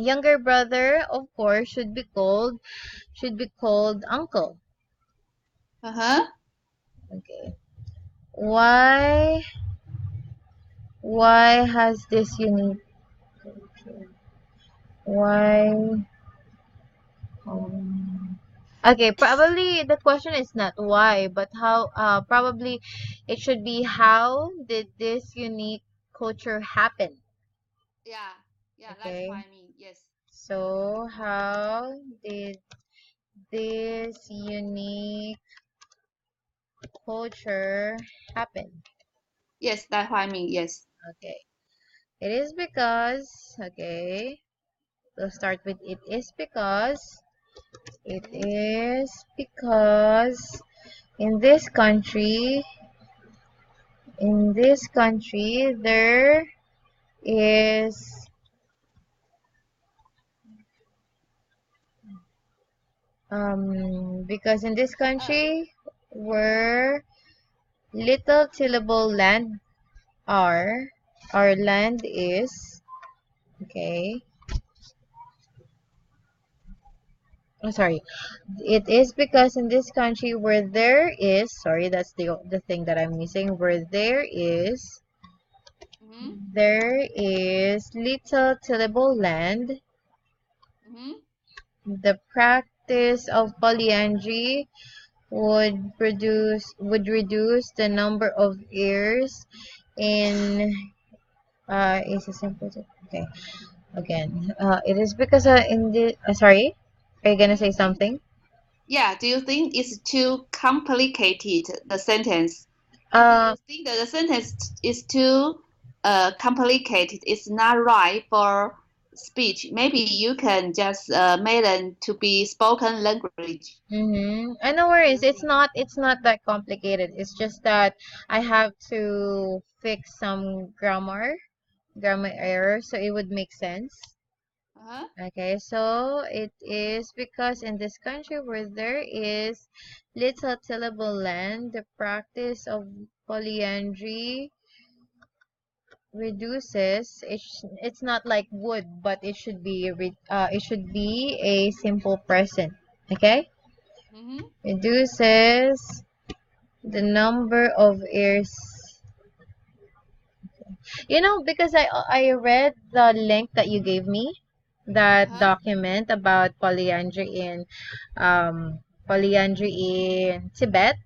Younger brother, of course, should be called uncle. Uh-huh. Okay. Why why has this unique why okay, probably the question is not why, but how probably it should be how did this unique culture happen? Yeah. Yeah, that's what Okay. I mean. Yes. So how did this unique culture happen? Yes, that's what I mean. Yes. Okay. It is because, okay, we'll start with it Mm-hmm. is because in this country, there is, because in this Uh, country, where little tillable land are, our land is, okay, I'm sorry. It is because in this country where there is, sorry, that's the thing that I'm missing, where mm-hmm. there is little tillable land, Mm-hmm. the practice of polyandry would reduce the number of heirs in is a simple okay again it is because in the sorry, are you Do gonna you say think? something? Yeah. Do you think it's too complicated, the sentence? If uh you think that the sentence is too complicated, it's not right for speech. Maybe you can just make it to be spoken language. No worries. Do you think? It's not that complicated. It's just that I have to fix some grammar error so it would make sense. Uh-huh. Okay, so it is because in this country where there is little tillable land, the practice of polyandry reduces. It's not like would, but it should be a simple present. Okay, Mm-hmm. reduces the number of heirs. Because I read the link that you gave me, that Uh-huh. document about polyandry in Tibet.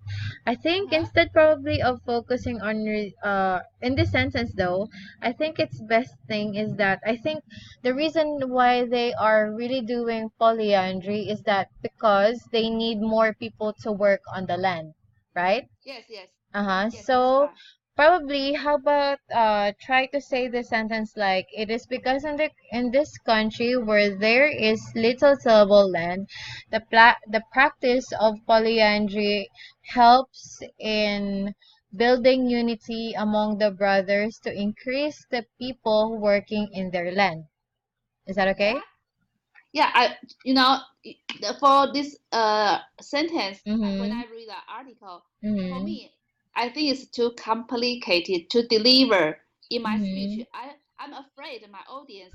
I think Uh-huh. instead probably of focusing on in this sentence though, I think its best thing is that I think the reason why they are really doing polyandry is that because they need more people to work on the land, right? Yes, yes. Uh-huh. Yes, that's So right. probably how about try to say the sentence like it is because in this country where there is little tillable land, the practice of polyandry helps in building unity among the brothers to increase the people working in their land. Is that Yeah. okay? Yeah, for this sentence, when Mm-hmm. I read the article, for Mm-hmm. me, I think it's too complicated to deliver in my speech. Mm-hmm. I'm afraid my audience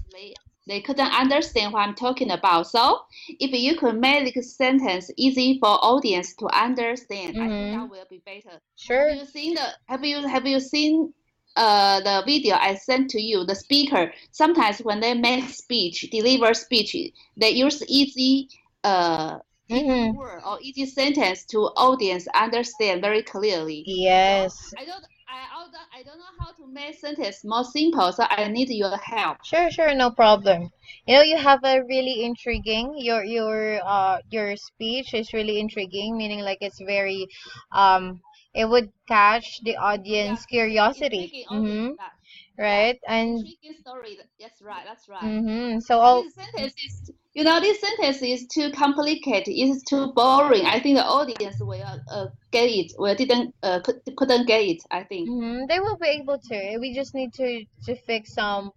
they couldn't understand what I'm talking about. So if you could make the sentence easy for audience to understand, I think Mm-hmm. that will be better. Sure. Have you seen the video I sent to you? The speaker sometimes when they make speech, deliver speech, they use easy Mm-hmm. word or easy sentence to audience understand very clearly. So Yes. I don't know how to make sentence more simple. So I need your help. Sure, sure, no problem. You have a really intriguing your speech is really intriguing, meaning like it's very it would catch the Yeah, audience very curiosity. intriguing audience. Mm-hmm. That yeah, Right? And intriguing story. That's right. That's right. mm-hmm. So But all this sentence is too complicated. It's too boring. I think the audience will get it. Well, couldn't get it. I think. they will be able to. We just need to fix some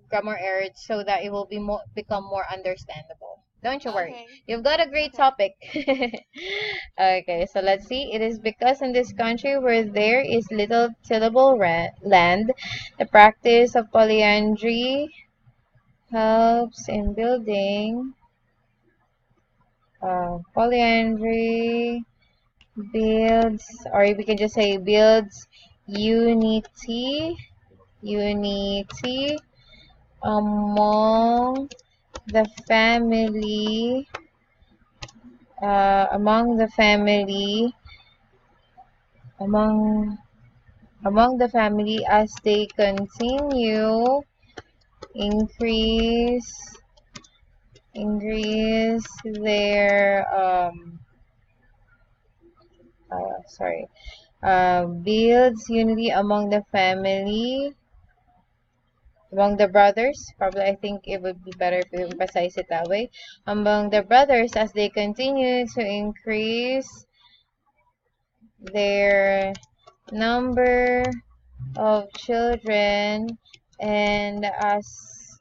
grammar errors so that it will become more understandable. Don't you worry. Okay. You've got a great Okay. topic. Okay, so let's see. It is because in this country where there is little tillable land, the practice of polyandry helps in building polyandry, builds, or we can just say builds unity among the family, among the family, among among the family as they continue increase increase their sorry builds unity among the family, among the brothers. Probably I think it would be better if we Mm-hmm. emphasize it that way. Among the brothers as they continue to increase their number of children, and as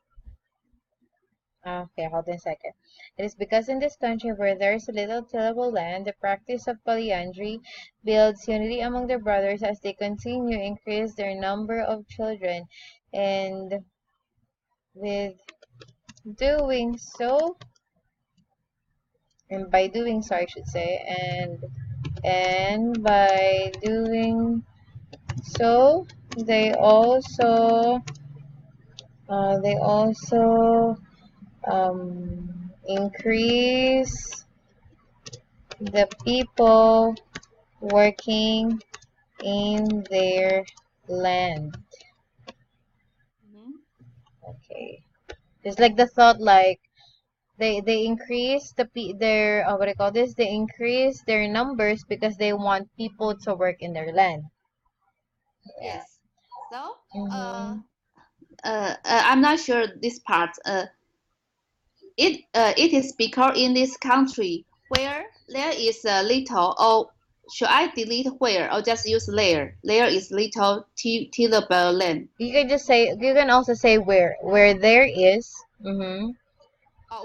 okay, hold on a second. It is because in this country where there is little tillable land, the practice of polyandry builds unity among the brothers as they continue increase their number of children, and with doing so, and by doing so, I should say, and by doing so, they also increase the people working in their land. Mm-hmm. Okay, just like the thought, like they increase their what do you call this? They increase their numbers because they want people to work in their land. Yeah. Yes. So, Mm-hmm. I'm not sure this part. It is because in this country where there is a little, or should I delete where or just use there? There is little tillable land. You can also say where there is. Mm-hmm.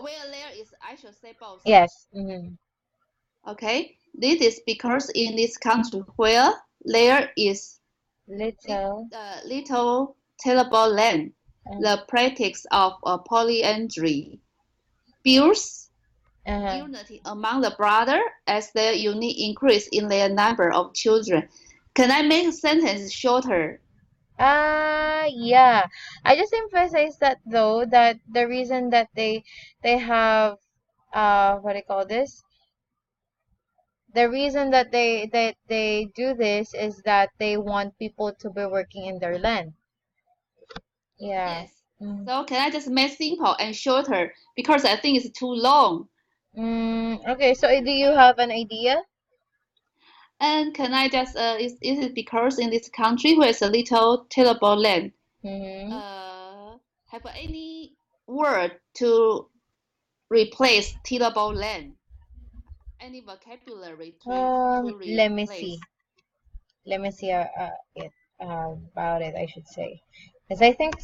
Where there is, I should say both. Yes. Mm-hmm. Okay, this is because in this country where there is Little. little tillable land, Uh, the practice of polyandry builds uh-huh. unity among the brothers as their unit increase in their number of children. Can I make a sentence shorter? Yeah. I just emphasize that though, that the reason that they have what do you call this? The reason that they do this is that they want people to be working in their land. Yeah. Yes. Mm. So can I just make simple and shorter because I think it's too long. Okay, so do you have an idea? And can I just is it because in this country where it's a little tillable land, Mm-hmm. have any word to replace tillable land? Any vocabulary to Let me see. replace? Let me see it about it, I should say. Because I think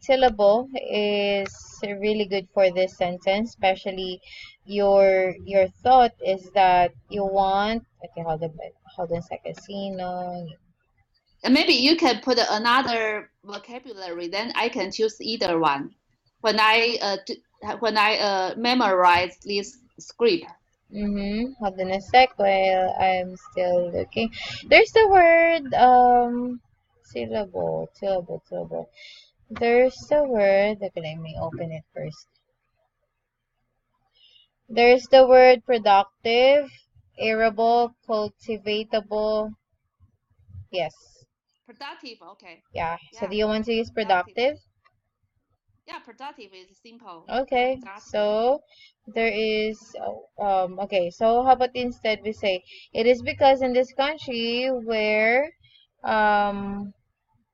syllable is really good for this sentence, especially your thought is that you want. Okay, hold on a second. Sino. And maybe you can put another vocabulary, then I can choose either one. When I memorize this script. Hold on a sec while I'm still looking. There's the word syllable. There's the word. Okay, let me open it first. There's the word productive, arable, cultivatable. Yes. Productive, okay. Yeah. So Yeah, do you want to use productive. productive? Yeah, productive is simple. Okay. Productive. So there is okay. So how about instead we say it is because in this country where um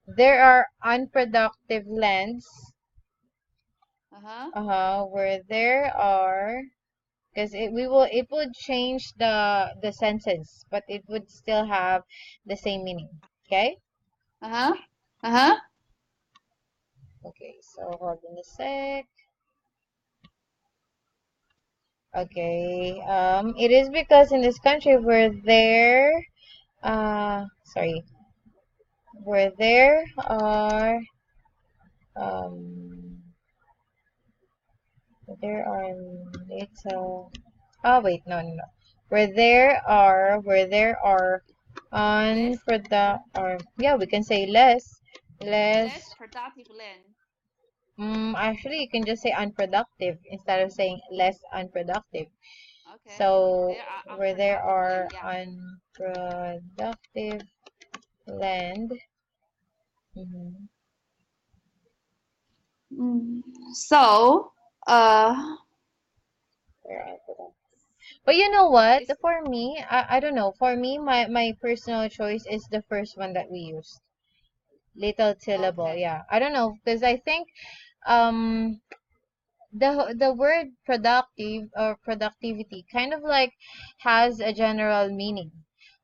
there are unproductive lands, Uh-huh. where there are, because it would change the sentence, but it would still have the same meaning. Okay. Uh-huh. Uh-huh. Okay, so hold on a sec. Okay, it is because in this country sorry, where there are um there are little. Oh wait, no, no, no. Where there are less unproductive, or yeah, we can say less. less productive land. Actually, you can just say unproductive instead of saying less unproductive. Okay, So there are where there unproductive land. are Yeah. unproductive land. Mm-hmm. Mm. So, uh, Where are unproductive. But you know what? it's For me, I don't know. For me, my personal choice is the first one that we used. Little tillable. okay. Yeah. I don't know because I think um the word productive or productivity kind of like has a general meaning,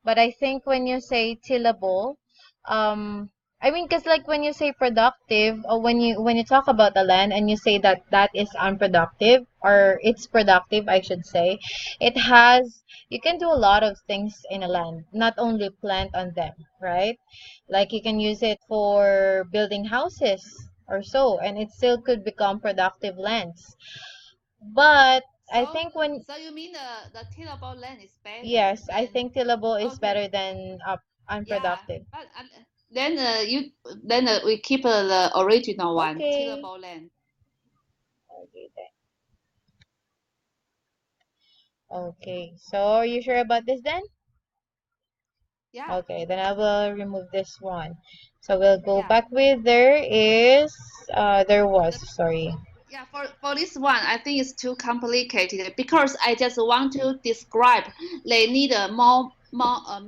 but I think when you say tillable, um I mean, because like when you say productive, or when you talk about the land and you say that that is unproductive or it's productive, I should say, it has, you can do a lot of things in a land, not only plant on them, right? Like you can use it for building houses or so, and it still could become productive lands. But I So, think when, so you mean the tillable land is better yes, I than think tillable is okay, better than yeah, unproductive. but then we keep the original one, Okay. tillable land. Okay then. Okay. So are you sure about this then? Yeah, Okay, then I will remove this one. So we'll go yeah. back with there was, The sorry. yeah for this one, I think it's too complicated because I just want to describe they need a more a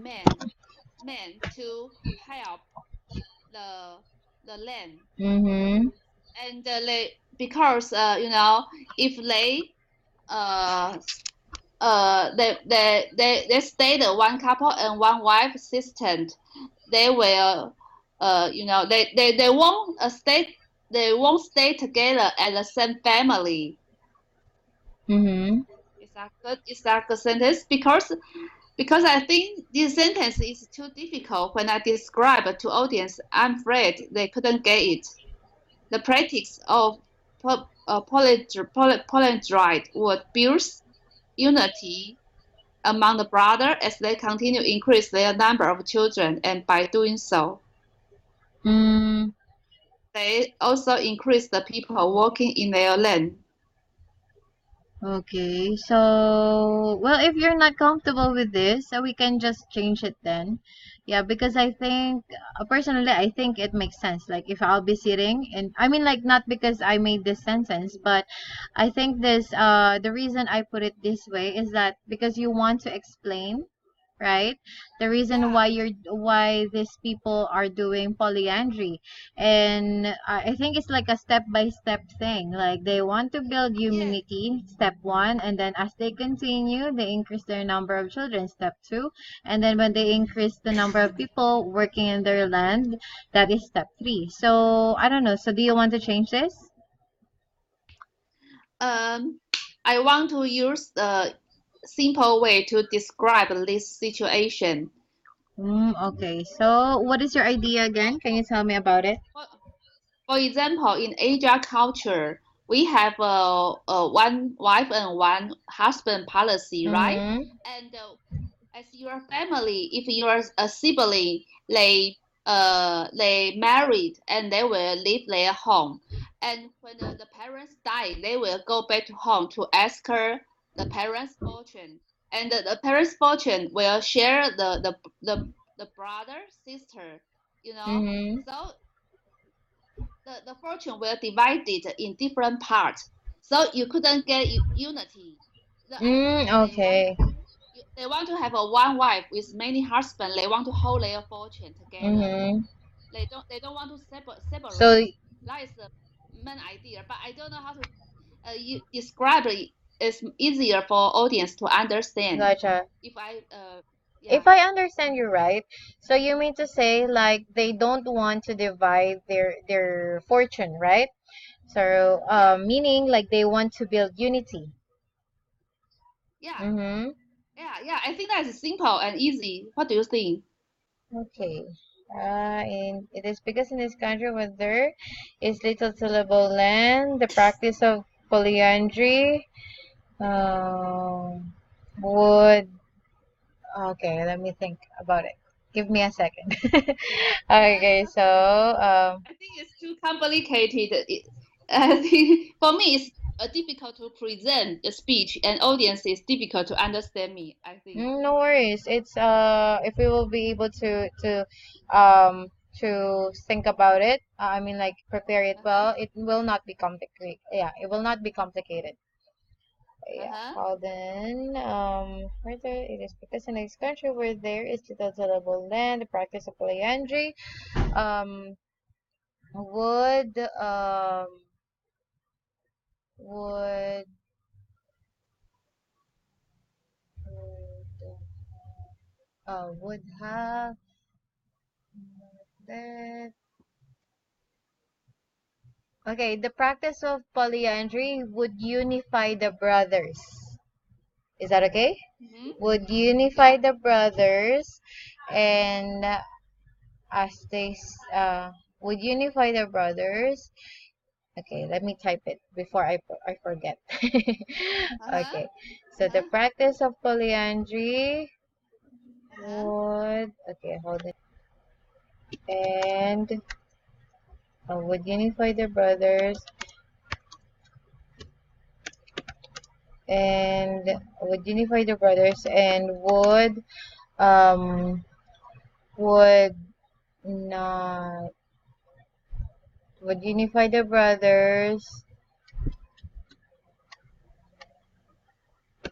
man to help the land Mm-hmm. and they because if they uh they stay the one couple and one wife assistant, they will they won't stay together as the same family. Mm-hmm. Is that good sentence? Because I think this sentence is too difficult when I describe it to audience. I'm afraid they couldn't get it. The practice of polydride would build unity among the brothers as they continue to increase their number of children, and by doing so, Mm. they also increase the people working in their land. Okay, so well, if you're not comfortable with this, we can just change it then. Yeah, because I think personally, I think it makes sense. Like if I'll be sitting, and I mean, like not because I made this sentence, but I think this the reason I put it this way is that because you want to explain, right? The reason Yeah, why these people are doing polyandry, and I think it's like a step by step thing. Like they want to build yes. immunity, step one, and then as they continue, they increase their number of children, step two, and then when they increase the number of people working in their land, that is step three. So I don't know. So do you want to change this? Um, I want to use the simple way to describe this situation. Okay. So what is your idea For, again? Can for, you tell me about it? for, For example, in Asia culture, we have a one wife and one husband policy, right? Mm-hmm. And as your family, if you are a sibling, they married and they will leave their home. And when the parents die, they will go back to home to ask her the parents' fortune. And the parents' fortune will share the brother, sister, you know. Mm-hmm. So the fortune will divide it in different parts. So you couldn't get unity. The idea Okay. they want to have a one wife with many husbands. They want to hold their fortune together. Mm-hmm. They don't want to So, separate. That is the main idea. But I don't know how to describe it. It's easier for audience to understand. gotcha. If I yeah, If I understand you right, so you mean to say like they don't want to divide their fortune, right? So, yeah, meaning like they want to build unity. yeah, Mm-hmm. yeah. I think that's simple and easy. What do you think? Okay. And it is because in this country where there is little tillable land, the practice of polyandry um, would okay, let me think about it. Give me a second. Okay, so I think it's too complicated. I think for me, it's difficult to present the speech, and audience is difficult to understand me. I think. no worries. It's if we will be able um to think about it, I mean like prepare it Uh-huh. well, it will not be complicated. Yeah, it will not be complicated. Yeah, Uh-huh. well then, further, it is because in this country where there is little tillable land, the practice of polyandry, um, would, would, would have that. Okay, the practice of polyandry would unify the brothers. Is that okay? Mm-hmm. Would unify Yeah. the brothers, and as they would unify the brothers. Okay, let me type it before I forget. Uh-huh. Okay, so the Uh-huh. practice of polyandry Uh-huh. would okay hold it and would unify the brothers and would unify the brothers and um would not would unify the brothers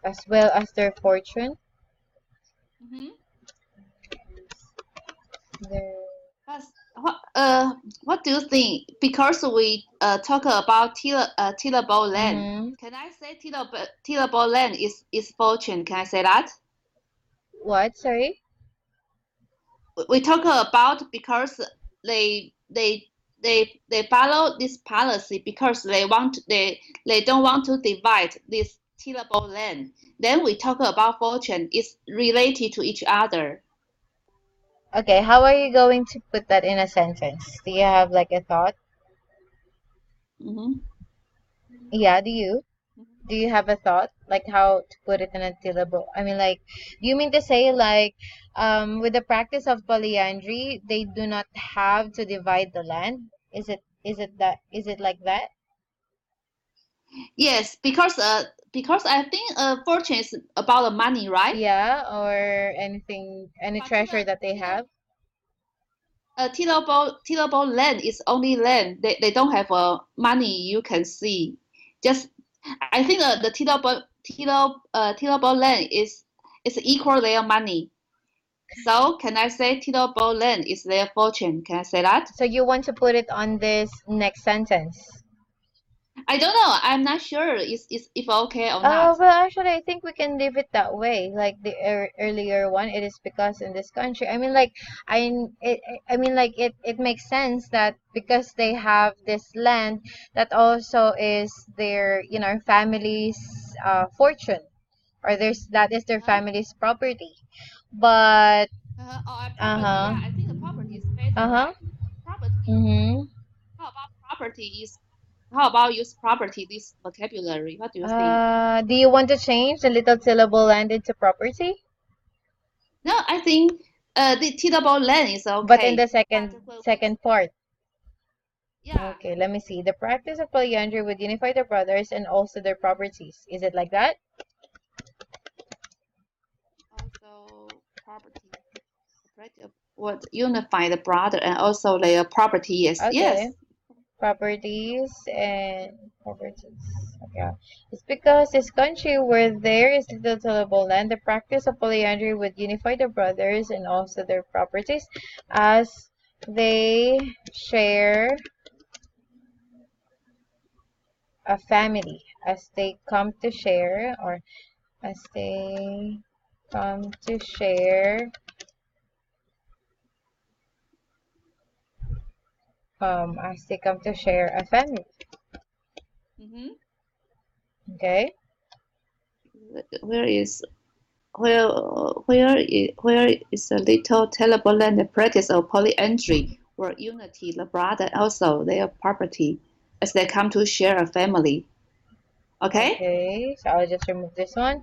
as well as their fortune. Mm-hmm. Their But what do you think? Because we talk about tillable land. mm-hmm. Can I say tillable land is fortune? Can I say that? What? Sorry. We talk about because they follow this policy because they don't want to divide this tillable land. Then we talk about fortune is related to each other. Okay, how are you going to put that in a sentence? Do you have like a thought? Mm-hmm. Yeah, do you? Do you have a thought like how to put it in a syllable? I mean like do you mean to say like with the practice of polyandry, they do not have to divide the land? Is it like that? Yes, because I think fortune is about the money, right? Yeah, or anything any But treasure that they have? tillable land is only land. They don't have money you can see. Just I think the tillable land is equal their money. So can I say tillable land is their fortune? Can I say that? So you want to put it on this next sentence? I don't know. I'm not sure is if okay or not. Well, actually, I think we can leave it that way. Like the earlier one, it is because in this country, I mean, like, I mean, like, it makes sense that because they have this land, that also is their, family's fortune, or that is their Huh? family's property. But, Or property? uh-huh, Yeah, I think the property is better, uh-huh, right? Property. mm-hmm. How about property is? How about use property? This vocabulary. What do you think? Do you want to change the little syllable land into property? No, I think the tillable land is But in the okay. But second part. yeah, Okay, let me see. The practice of polyandry would unify the brothers and also their properties. Is it like that? also property. The practice would unify the brother and also their property. Yes, Okay. yes. Properties and properties. Okay. It's because this country where there is little tillable land, the practice of polyandry would unify the brothers and also their properties as they share a family, as they come to share or as they come to share as they come to share a family. Mm-hmm. Okay. Where is where where is a little tillable land? The practice of polyandry where unity the brother also their property as they come to share a family. Okay. Okay, so I'll just remove this one.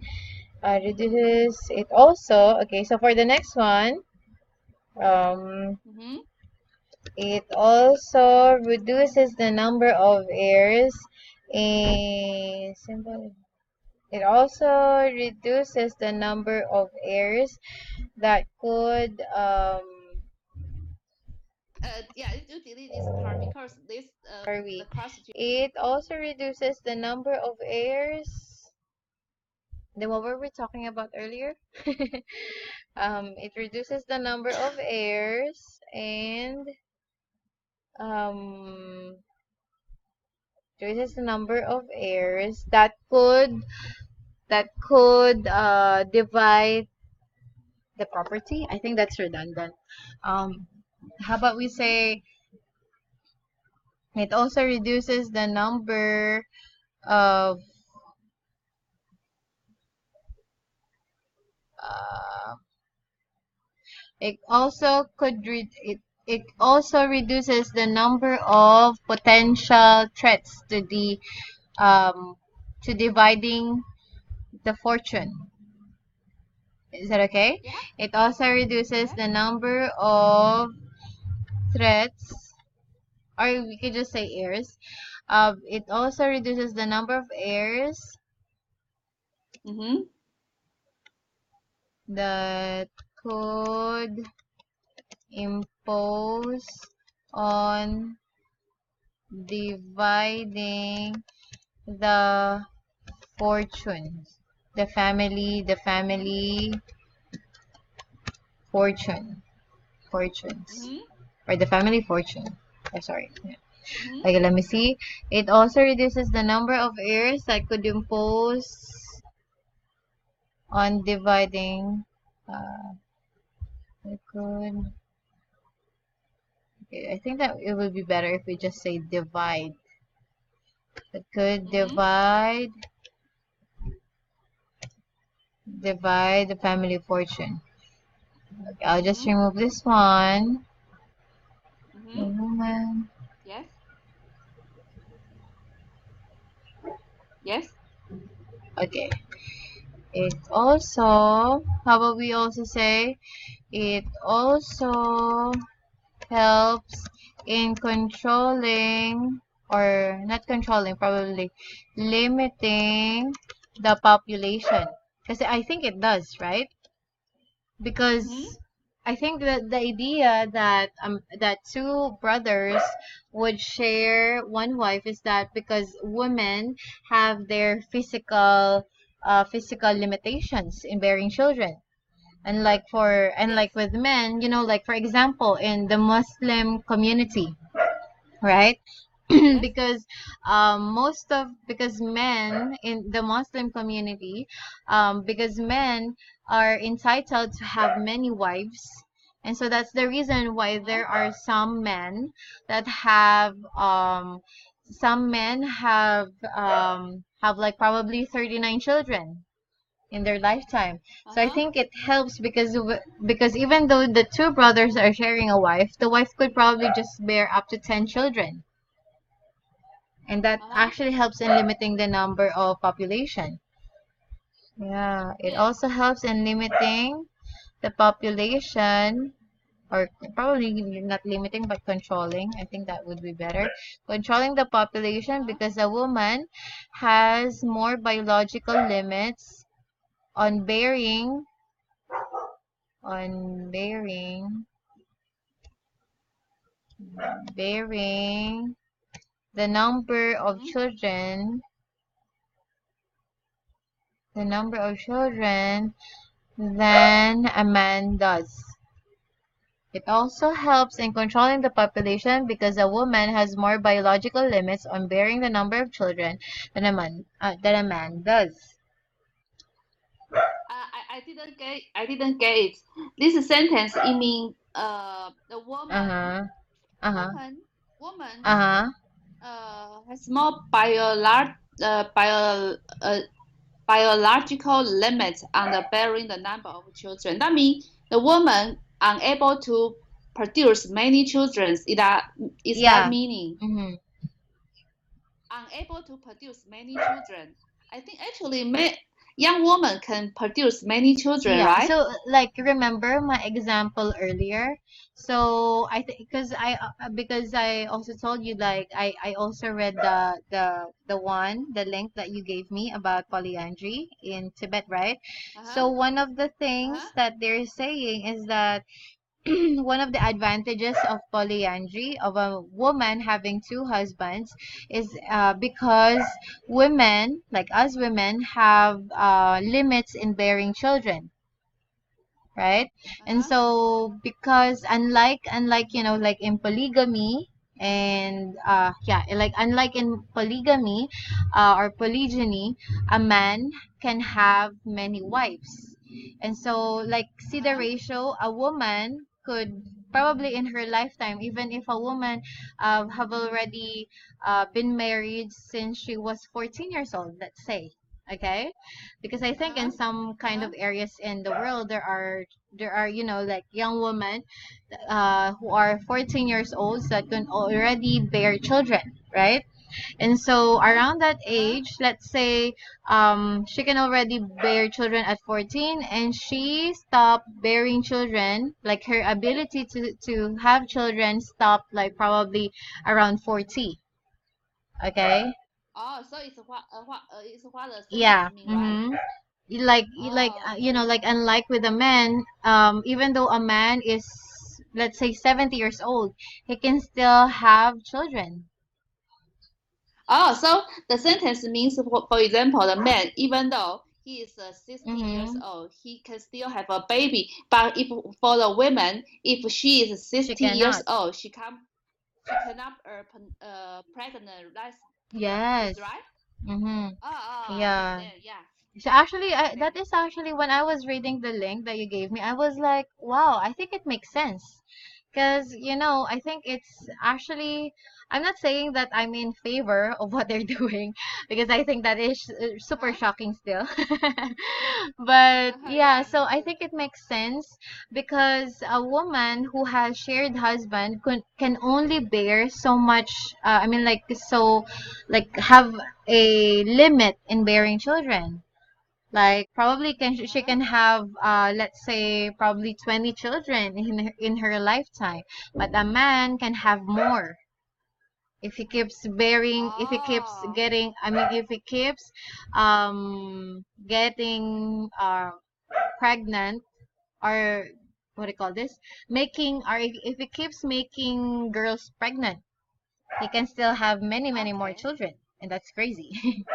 Reduces it also. Okay, so for the next one, um, Mm-hmm. it also reduces the number of heirs in simple. It also reduces the number of heirs that could Yeah, you delete this part because this are we? the question. It also reduces the number of heirs. Then what were we talking about earlier? It reduces the number of heirs and um reduces the number of heirs that could divide the property. I think that's redundant. Um, how about we Mm-hmm. say it also reduces the number of uh, it also reduces the number of potential threats um to dividing the fortune. Is that okay? Yeah. It also reduces Yes. the number of threats, or we could just say heirs. It also reduces the number of heirs Mm-hmm. that could impose on dividing the fortunes, the family fortune, fortunes, Mm-hmm. or the family fortune. Oh, sorry. Yeah. Mm-hmm. Okay, let me see. It also reduces the number of heirs that could impose on dividing. It could. Okay, I think that it would be better if we just say divide. It could Mm-hmm. divide the family fortune. Okay, I'll just Mm-hmm. remove this one. The Mm-hmm. woman. Yes. Yes. Okay. It also, how about we also say, it also helps in controlling, or not controlling, probably limiting the population. Because I think it does, right? Mm-hmm. Because I think that the idea that two brothers would share one wife is that because women have their physical limitations in bearing children. And Yes. like with men, like for example in the Muslim community, right? Yes. Because because men in the Muslim community, because men are entitled to have many wives, and so that's the reason why Uh-huh. there are some men have like probably 39 children in their lifetime. So I Uh-huh. think it helps because even though the two brothers are sharing a wife, the wife could probably just bear up to 10 children, and that Uh-huh. actually helps in limiting the number of population. Yeah, it Yes. also helps in limiting the population, or probably not limiting but controlling. I think that would be better. Controlling the population Uh-huh. because a woman has more biological limits on bearing bearing the Mm-hmm. number of children than a man does. It also helps in controlling the population because a woman has more biological limits on bearing the number of children than a man does. I didn't get it. This sentence it mean the Uh-huh. Uh-huh. woman woman Uh-huh. has more biological limits on the bearing the number of children. That means the woman unable to produce many children. Is that Yeah. meaning? Mm-hmm. unable to produce many children. I think actually young woman can produce many children, Yeah, right? so like remember my example earlier. So I think because I also told you like I also read the link that you gave me about polyandry in Tibet, right? Uh-huh. So one of the Uh-huh. things that they're saying is that one of the advantages of polyandry of a woman having two husbands is because women like us women have limits in bearing children, right? And Uh-huh. so because unlike like in polygamy and yeah, like unlike in polygamy or polygyny, a man can have many wives. And so like see the Uh-huh. ratio, a woman could probably in her lifetime, even if a woman have already been married since she was 14 years old, let's say, okay, because I think in Uh-huh. some kind Uh-huh. of areas in the world there are like young women who are 14 years old that can already bear children, right? And so Uh-huh. around that Uh-huh. age, let's say she can already bear children at 14 and she stopped bearing children, like her ability to have children stopped like probably around 40, okay? Oh, so it's what the sentence Yeah. mean, right? Mm-hmm. Oh, Like unlike with a man, even though a man is, let's say, 70 years old, he can still have children. oh, so the sentence means, for example, the man, even though he is 60 years Mm-hmm. old, he can still have a baby. But if for the woman, if she is She 60 years cannot. old, she cannot pregnant. Is Yes. right? Mm-hmm. Oh, Yeah. understand. Yeah. So actually, Okay. that is actually when I was reading the link that you gave me, I was like, wow, I think it makes sense. Because, I think it's actually, I'm not saying that I'm in favor of what they're doing, because I think that is super Uh-huh. shocking still. But yeah, Yeah, so me I too. think it makes sense because a woman who has shared husband can only bear so much, I mean, like, so, like, have a limit in bearing children. Like probably she Uh-huh. can have let's say probably 20 children in her lifetime, but a man can have more if he keeps bearing, if he keeps Oh, getting, I mean if he keeps getting pregnant, or what do you call this, making, or if he keeps making girls pregnant, he can still have many more okay. children, and that's crazy.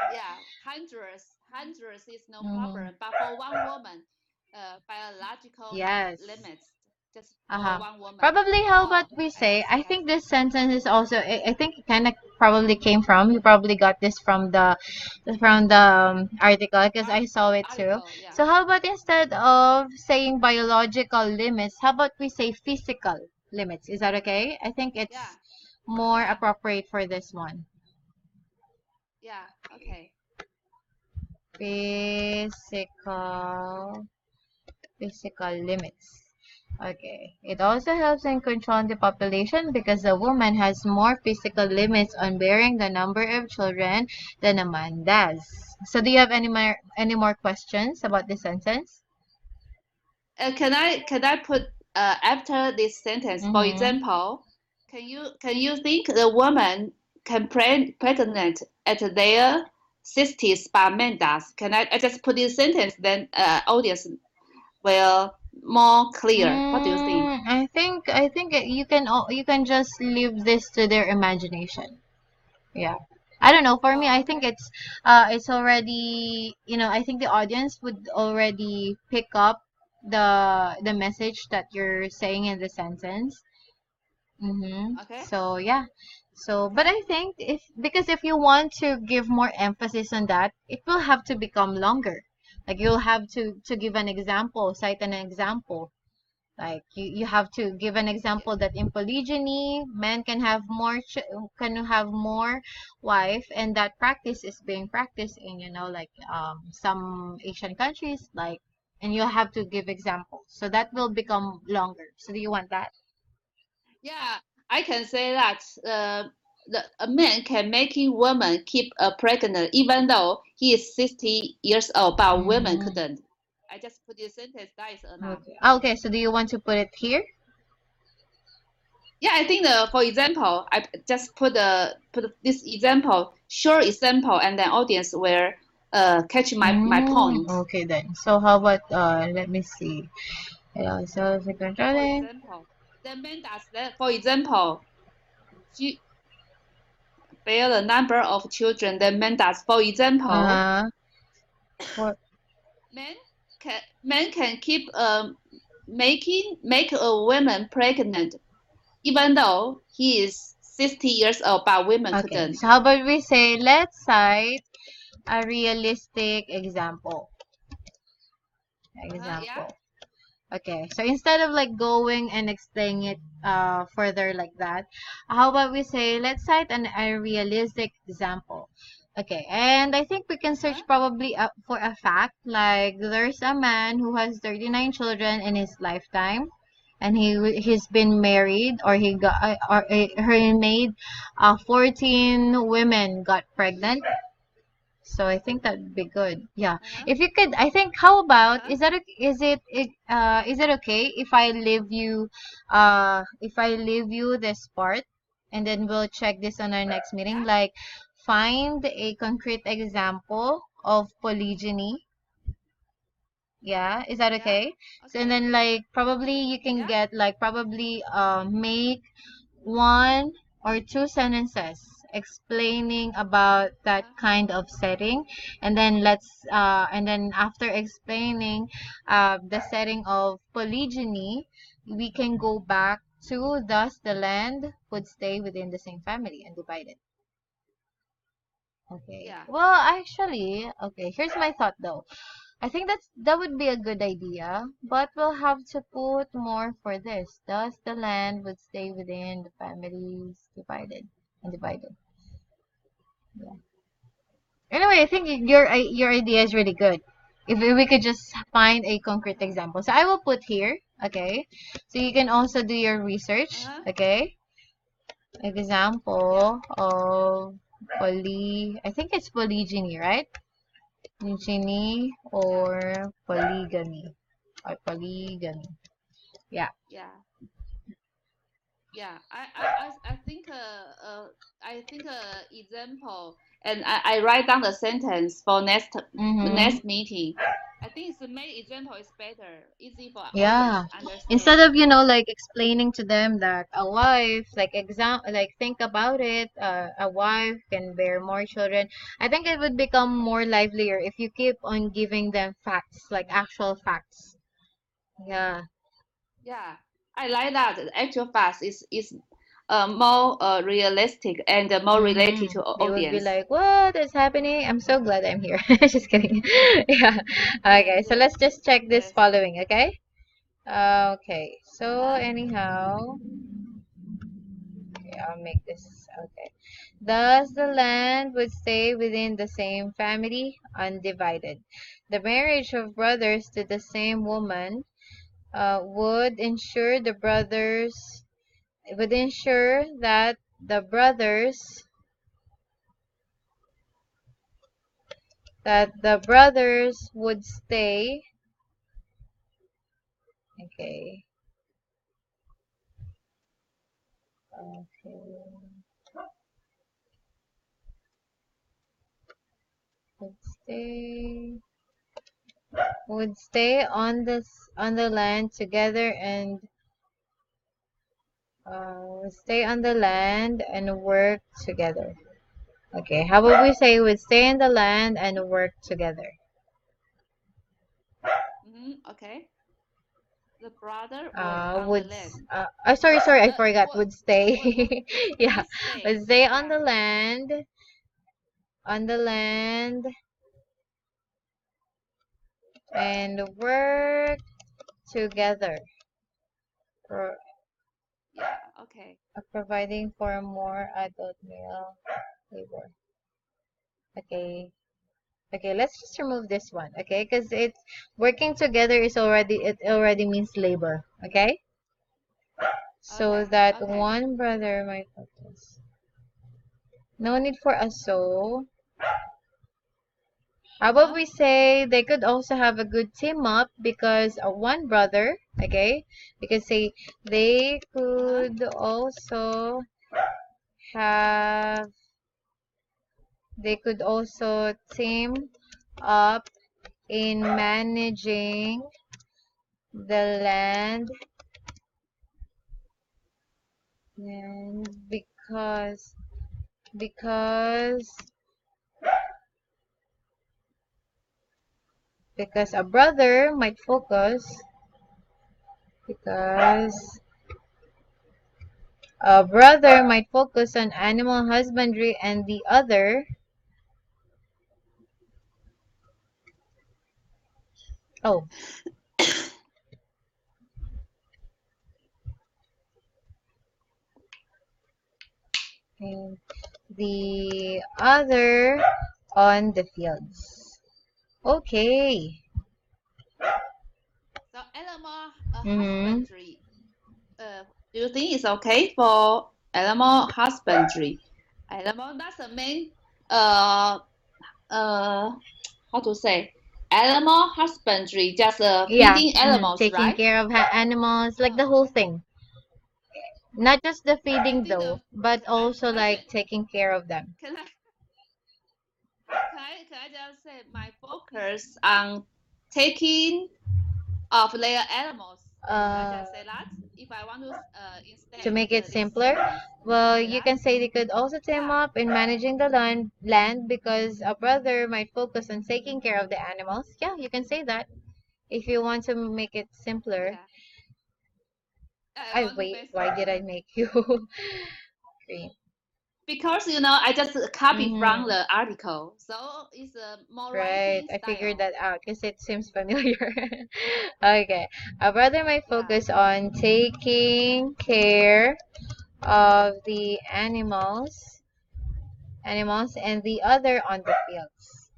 Yeah, hundreds is no Hmm. problem. But for one woman, biological Yes. limits, just for Uh-huh. one woman. Probably, how about Oh, we I say, I understand. think this sentence is also, I think it kind of probably came from, you probably got this from the article because I saw it too. Article, yeah. So how about instead of saying biological limits, how about we say physical limits? Is that okay? I think Yeah, it's more yeah, appropriate for this one. yeah, okay. Physical Physical limits. Okay. It also helps in controlling the population because a woman has more physical limits on bearing the number of children than a man does. So do you have any more questions about this sentence? Can I put after this sentence, for Mm-hmm. example, can you think the woman can pregnant at their 60s but men does? I just put this sentence, then audience will more clear. What do you think? I think you can just leave this to their imagination. Yeah. I don't know. For me, Oh, I think okay. it's already, I think the audience would already pick up the message that you're saying in the sentence. Mm-hmm. Okay. So yeah. So, but Okay. I think if you want to give more emphasis on that, it will have to become longer. Like you'll have to give an example, cite an example. Like you have to give an Yeah. example that in polygyny, men can have more wife, and that practice is being practiced in like some Asian countries, like, and you have to give examples. So that will become longer. So do you want that? Yeah, I can say that a man can making woman keep pregnant even though he is 60 years old, but women Mm, couldn't. I just put this sentence. That is enough. okay. Yes. Okay, so do you want to put it here? Yeah, I think for example, I just put this example, short example, and then audience will catch my point. Okay then. So how about let me see. Yeah, so the For controlling. example, the man does that. For example, she bear the number of children the man does. For example, Uh-huh. For man can keep make a woman pregnant even though he is 60 years old, but women okay. couldn't. So how about we say let's cite a realistic example. Yeah. Example. Okay, so instead of like going and explaining it further like that, how about we say let's cite a realistic example. Okay, and I think we can search Uh-huh. probably up for a fact like there's a man who has 39 children in his lifetime, and he's been married or he made 14 women got pregnant, so I think that'd be good. Yeah. Uh-huh. If you could, I think, how about, Uh-huh. is it okay if I leave you this part and then we'll check this on our next meeting? Yeah. Like, find a concrete example of polygyny. Yeah. Is that Yeah. okay? So, and Okay. then like, probably you can Yeah. get like, probably, make one or two sentences explaining about that Uh-huh. kind of setting, and then and then after explaining the setting of polygyny, we can go back to thus the land would stay within the same family and divided. Okay, Yeah. well, actually, okay, here's my thought though. I think that would be a good idea, but we'll have to put more for this. Thus, the land would stay within the families divided and divided. Yeah. Anyway, I think your idea is really good. If we could just find a concrete Uh-huh. example, so I will put here. Okay, so you can also do your research. Uh-huh. Okay, Yeah. example of I think it's polygyny, right? Polygyny Yeah. or polygamy or polygamy. Yeah. Yeah. Yeah. I think example, and I write down the sentence for Mm-hmm. next meeting. I think it's the main example is better, easy for audience Yeah. Instead understand. of, like explaining to them that a wife, like think about it, a wife can bear more children. I think it would become more livelier if you keep on giving them facts, like actual facts. Yeah. Yeah, I like that. The actual facts is more realistic and more related Mm-hmm. to They would be audience. like, "What is happening? I'm so glad I'm here." Just kidding. Yeah. Yes, Okay, so let's just check this yes. following, okay? Okay. So Uh-huh. anyhow, okay, I'll make this okay. Thus, the land would stay within the same family, undivided. The marriage of brothers to the same woman would ensure that the brothers would stay. Okay. Okay. Would stay on the land together and stay on the land and work together. Okay, how about we say would stay in the land and work together? Okay. The brother work on the land. Sorry, I Uh, forgot. what Would stay. what Yeah, would stay? would stay Yeah. on the land, and work together, pro- Yeah. Okay. providing for more adult male labor. Okay. Okay, let's just remove this one, okay? Because it's working together it already means labor, okay? So Okay. that Okay. one brother might focus. No need for a so. How about Uh-huh. we say they could also have a good team up because one brother, okay? We could say they Uh-huh. could also have, they could also team up in managing the land and because because a brother might focus because a brother might focus on animal husbandry and the other, oh, and the other on the fields. Okay. So animal Mm-hmm. husbandry. Do you think it's okay for animal husbandry? Animal that's the main uh uh how to say animal husbandry, just Yeah, feeding animals, taking right? care of animals, like Uh, the whole thing. Not just the I feeding think though, but also can I like say taking care of them. can I can I just say my focus on taking of their animals? Can I Uh, just say that if I want to to instead make it this simpler, sentence, can I well, say you that? can say they could also team Yeah, up in managing the land because a brother might focus on taking care of the animals. Yeah, you can say that if you want to make it simpler. yeah. I I want to wait, make why did I simpler. make you green? Because I just copy from Mm-hmm. the article, so it's a more Right, writing I figured style. that out because it seems familiar. Okay, a brother might Yeah, focus on taking care of the animals, and the other on the fields.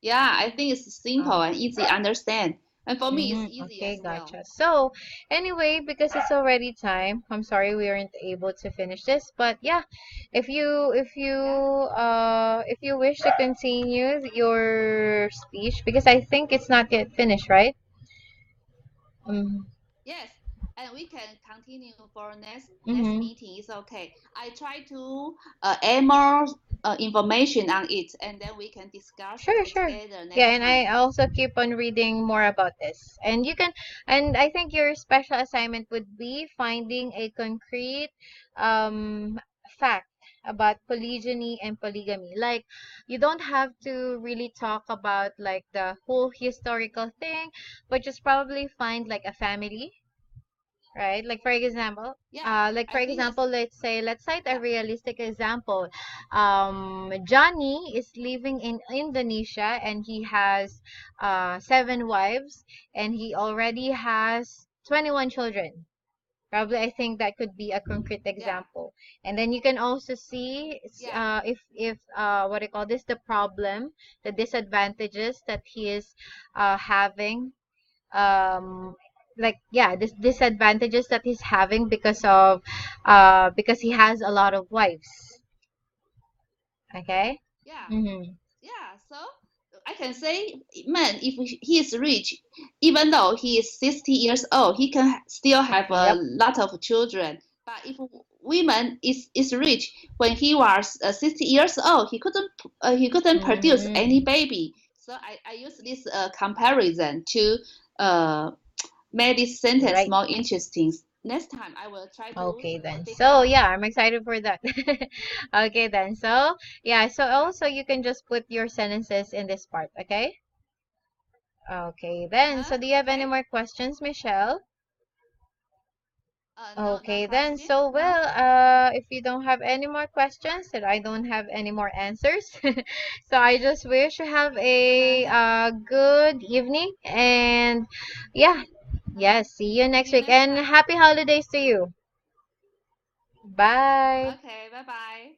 yeah. I think it's simple and easy to understand, and for me, it's easy Okay, as well. gotcha. So, anyway, because it's already time, I'm sorry we weren't able to finish this, but yeah, Yeah. if you wish to continue your speech, because I think it's not yet finished, right? Mm-hmm. Yes, and we can continue for next Mm-hmm. meeting. It's okay. I try to add more information on it, and then we can discuss Sure, sure. together Yeah, next and I time. also keep on reading more about this. And I think your special assignment would be finding a concrete um fact about polygyny and polygamy. Like, you don't have to really talk about like the whole historical thing, but just probably find like a family, right? Yeah, Like for I think it's example, let's cite a yeah, realistic example. Johnny is living in Indonesia and he has 7 wives and he already has 21 children. Probably, I think that could be a concrete yeah, example. And then you can also see yeah, if what I call this, the problem, the disadvantages that he is having, um like, yeah, this disadvantages that he's having because he has a lot of wives. Okay. yeah. Mm-hmm. Yeah, so I can say, man, if he is rich, even though he is 60 years old, he can still have a Yep. lot of children. But if women is rich, when he was 60 years old, he couldn't produce any Mm-hmm. baby. So I use this comparison to uh, make this sentence Right. more interesting. Next time I will try to Okay then. take So out. yeah, I'm excited for that. Okay then. So yeah, so Yeah. also you can just put your sentences in this part, okay? Okay then. Uh-huh. So do you have any Okay. more questions, Michelle? No Okay then. question. So No. well, if you don't have any more questions, then I don't have any more answers. So I just wish you have a Uh-huh. good evening and yeah, Uh-huh. yes, see you See next you week next and time. happy holidays to you. Bye. Okay, bye bye.